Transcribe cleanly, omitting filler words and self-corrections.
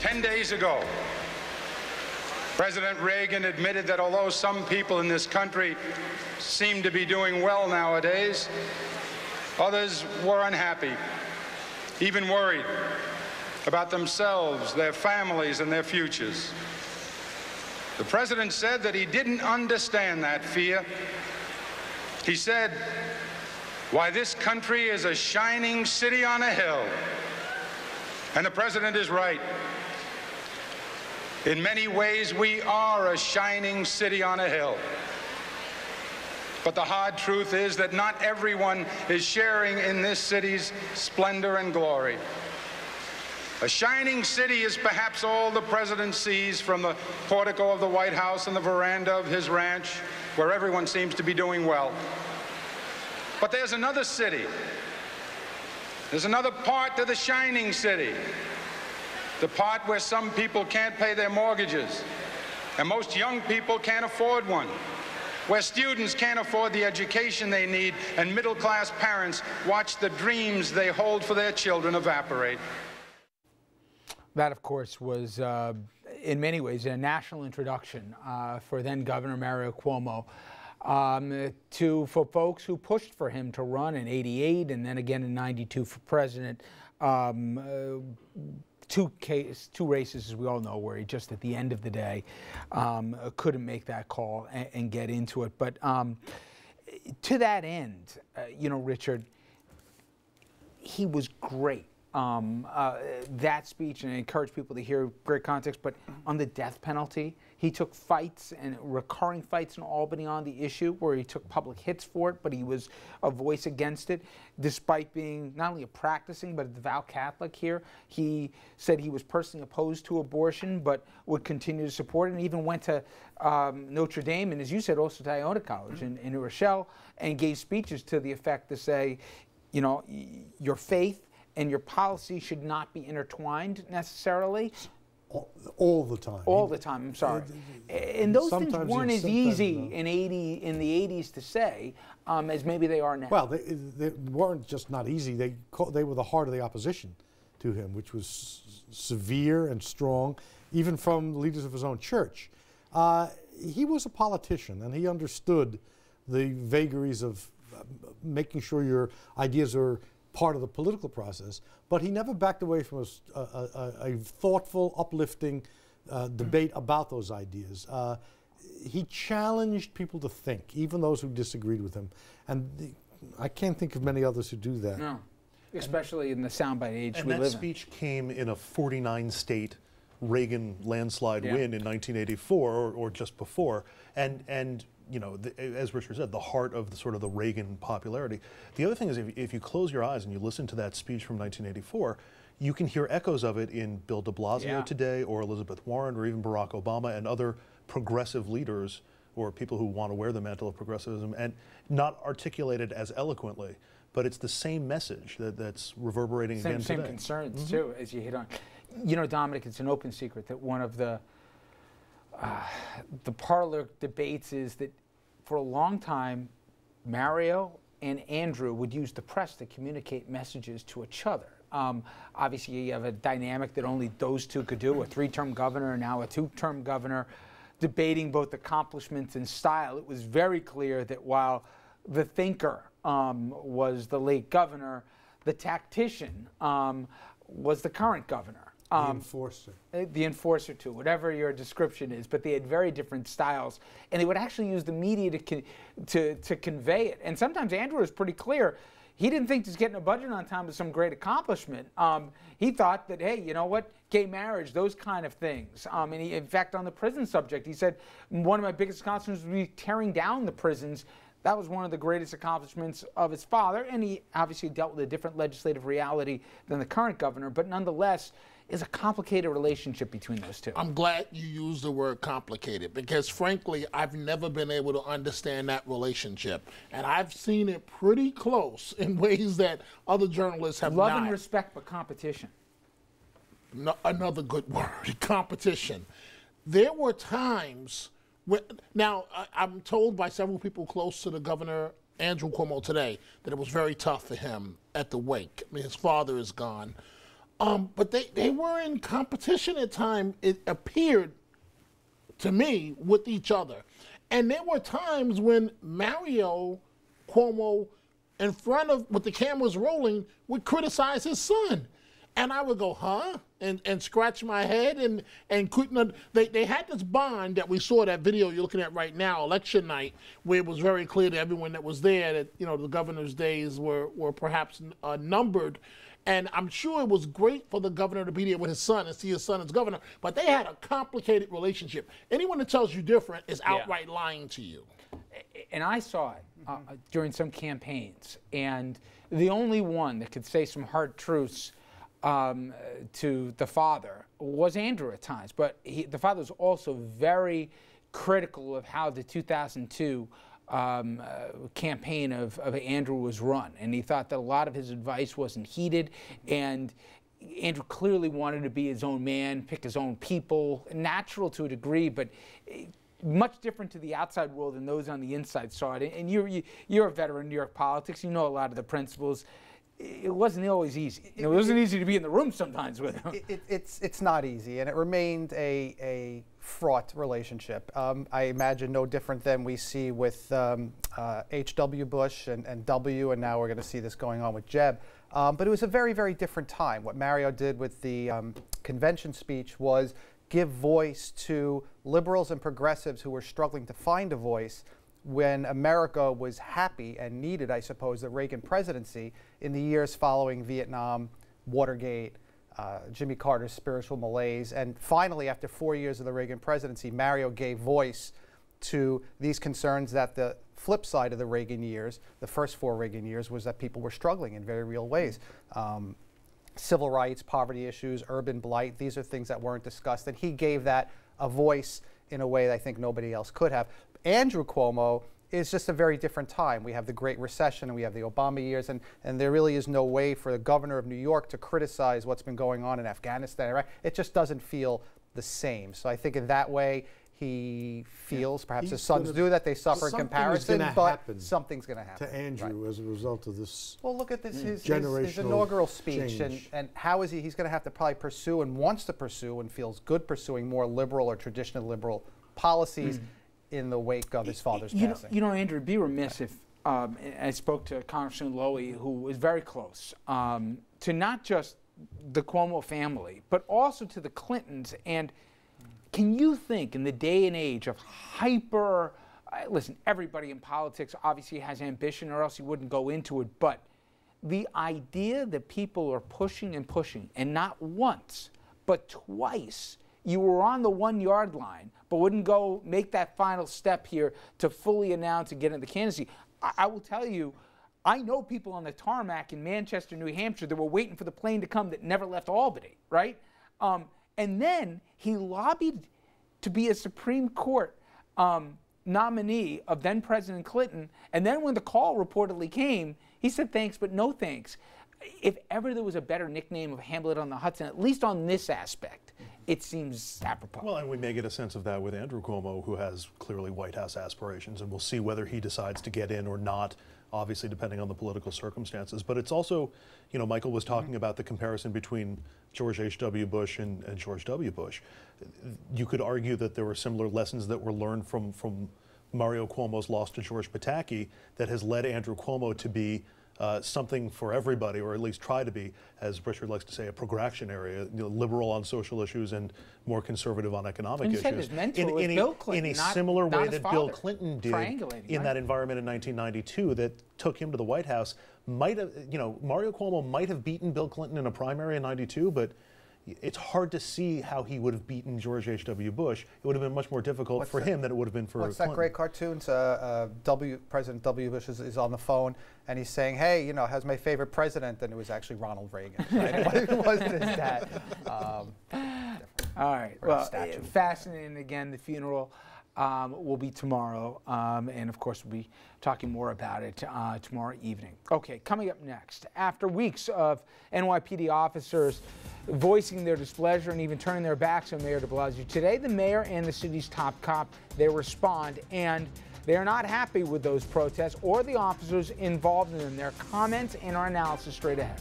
10 days ago, President Reagan admitted that although some people in this country seem to be doing well nowadays, others were unhappy, even worried about themselves, their families, and their futures. The president said that he didn't understand that fear. He said, "Why, this country is a shining city on a hill." And the president is right. In many ways, we are a shining city on a hill. But the hard truth is that not everyone is sharing in this city's splendor and glory. A shining city is perhaps all the president sees from the portico of the White House and the veranda of his ranch, where everyone seems to be doing well. But there's another city. There's another part to the shining city. The part where some people can't pay their mortgages, and most young people can't afford one. Where students can't afford the education they need, and middle-class parents watch the dreams they hold for their children evaporate. That, of course, was in many ways a national introduction for then Governor Mario Cuomo for folks who pushed for him to run in '88 and then again in '92 for president. Two races, as we all know, where he just at the end of the day couldn't make that call and get into it. But to that end, you know, Richard, he was great. That speech, and I encourage people to hear great context, but on the death penalty, he took fights and recurring fights in Albany on the issue where he took public hits for it, but he was a voice against it, despite being not only a practicing but a devout Catholic here. He said he was personally opposed to abortion, but would continue to support it, and even went to Notre Dame, and as you said, also to Iona College in New Rochelle, and gave speeches to the effect to say, you know, your faith and your policy should not be intertwined necessarily. All the time. All the time, I'm sorry. And those things weren't as easy in the 80s to say as maybe they are now. Well, they weren't just not easy. They were the heart of the opposition to him, which was severe and strong, even from leaders of his own church. He was a politician, and he understood the vagaries of making sure your ideas are part of the political process, but he never backed away from a thoughtful, uplifting debate about those ideas. He challenged people to think, even those who disagreed with him, and I can't think of many others who do that. No, especially in the soundbite age we live in. And that speech came in a 49-state Reagan landslide win in 1984, or just before, and you know, as Richard said, the heart of the sort of the Reagan popularity. The other thing is, if you close your eyes and you listen to that speech from 1984, you can hear echoes of it in Bill de Blasio today, or Elizabeth Warren, or even Barack Obama and other progressive leaders, or people who want to wear the mantle of progressivism, and not articulated as eloquently, but it's the same message that's reverberating again today. Same concerns too, as you hit on. You know, Dominic, it's an open secret that one of the parlor debates is that for a long time, Mario and Andrew would use the press to communicate messages to each other. Obviously, you have a dynamic that only those two could do, a three-term governor and now a two-term governor, debating both accomplishments and style. It was very clear that while the thinker was the late governor, the tactician was the current governor. The enforcer. The enforcer too, whatever your description is, but they had very different styles, and they would actually use the media to convey it. And sometimes Andrew was pretty clear. He didn't think just getting a budget on time was some great accomplishment. He thought that, hey, you know what, gay marriage, those kind of things. And he, in fact, on the prison subject, he said, one of my biggest accomplishments would be tearing down the prisons. That was one of the greatest accomplishments of his father, and he obviously dealt with a different legislative reality than the current governor, but nonetheless, is a complicated relationship between those two. I'm glad you used the word complicated, because frankly, I've never been able to understand that relationship. And I've seen it pretty close in ways that other journalists have not. Love and respect, but competition. No, another good word, competition. There were times when, now I'm told by several people close to the governor, Andrew Cuomo, today, that it was very tough for him at the wake. I mean, his father is gone. But they were in competition at times, it appeared to me, with each other. And there were times when Mario Cuomo, in front of, with the cameras rolling, would criticize his son. And I would go, huh? And scratch my head and couldn't. They had this bond that we saw, that video you're looking at right now, election night, where it was very clear to everyone that was there that, you know, the governor's days were perhaps numbered. And I'm sure it was great for the governor to be there with his son and see his son as governor, but they had a complicated relationship. Anyone that tells you different is outright lying to you. And I saw it during some campaigns, and the only one that could say some hard truths to the father was Andrew at times, but the father was also very critical of how the 2002 campaign of Andrew was run, and he thought that a lot of his advice wasn't heeded, and Andrew clearly wanted to be his own man, pick his own people, natural to a degree, but much different to the outside world than those on the inside saw it. And you're a veteran in New York politics, you know a lot of the principles. It wasn't always easy. It wasn't easy to be in the room sometimes with him. It's not easy, and it remained a fraught relationship. I imagine no different than we see with H.W. Bush and W, and now we're going to see this going on with Jeb. But it was a very, very different time. What Mario did with the convention speech was give voice to liberals and progressives who were struggling to find a voice when America was happy and needed, I suppose, the Reagan presidency in the years following Vietnam, Watergate, Jimmy Carter's spiritual malaise. And finally, after 4 years of the Reagan presidency, Mario gave voice to these concerns that the flip side of the Reagan years, the first 4 Reagan years, was that people were struggling in very real ways. Civil rights, poverty issues, urban blight, these are things that weren't discussed. And he gave that a voice in a way that I think nobody else could have. Andrew Cuomo is just a very different time. We have the Great Recession and we have the Obama years, and there really is no way for the governor of New York to criticize what's been going on in Afghanistan, Iraq. It just doesn't feel the same. So I think in that way, he feels, perhaps his sons do that, they suffer in comparison, but something's going to happen. To Andrew as a result of this. Well, look at this, his inaugural speech, and how is he's going to have to probably pursue and wants to pursue and feels good pursuing more liberal or traditional liberal policies in the wake of his father's passing. You know, Andrew, it'd be remiss if, I spoke to Congressman Lowy, who was very close, to not just the Cuomo family, but also to the Clintons. And can you think, in the day and age of hyper, listen, everybody in politics obviously has ambition or else he wouldn't go into it, but the idea that people are pushing and pushing, and not once, but twice, you were on the 1 yard line, but wouldn't go make that final step here to fully announce and get into the candidacy. I will tell you, I know people on the tarmac in Manchester, New Hampshire, that were waiting for the plane to come that never left Albany, right? And then he lobbied to be a Supreme Court nominee of then President Clinton. And then when the call reportedly came, he said thanks, but no thanks. If ever there was a better nickname of Hamlet on the Hudson, at least on this aspect, it seems apropos. Well, and we may get a sense of that with Andrew Cuomo, who has clearly White House aspirations, and we'll see whether he decides to get in or not, obviously depending on the political circumstances. But it's also, you know, Michael was talking about the comparison between George H.W. Bush and George W. Bush. You could argue that there were similar lessons that were learned from Mario Cuomo's loss to George Pataki that has led Andrew Cuomo to be something for everybody, or at least try to be, as Richard likes to say, a progractionary, liberal on social issues and more conservative on economic issues. Said his mentor was Bill Clinton, in a similar way that Bill father. Clinton did in that environment in 1992 that took him to the White House. Might have, Mario Cuomo might have beaten Bill Clinton in a primary in '92, but it's hard to see how he would have beaten George H.W. Bush. It would have been much more difficult for him than it would have been for What's Clinton. that great cartoon? President W. Bush is on the phone, and he's saying, hey, how's my favorite president? And it was actually Ronald Reagan. Right? It wasn't his dad. All right. Well, fascinating. Again, the funeral will be tomorrow. And, of course, we'll be talking more about it tomorrow evening. Okay, coming up next, after weeks of NYPD officers voicing their displeasure and even turning their backs on Mayor de Blasio, today the mayor and the city's top cop, they respond, and they are not happy with those protests or the officers involved in them. Their comments and our analysis straight ahead.